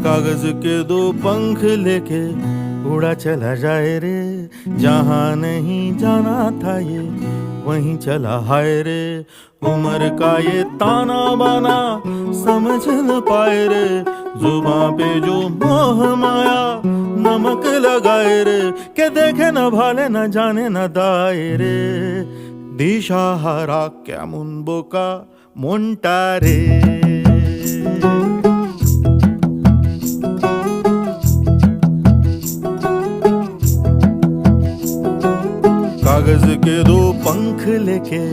कागज के दो पंख लेके उड़ा चला जाए रे, जहां नहीं जाना था ये वहीं चला हाय रे। उम्र का ये ताना बाना समझ न पाए रे, जुबां पे जो मोह माया नमक लगाए रे, के देखे न भाले न जाने न दाए रे। दिशाहारा কেমন বোকা মনটা রে। कागज के दो पंख लेके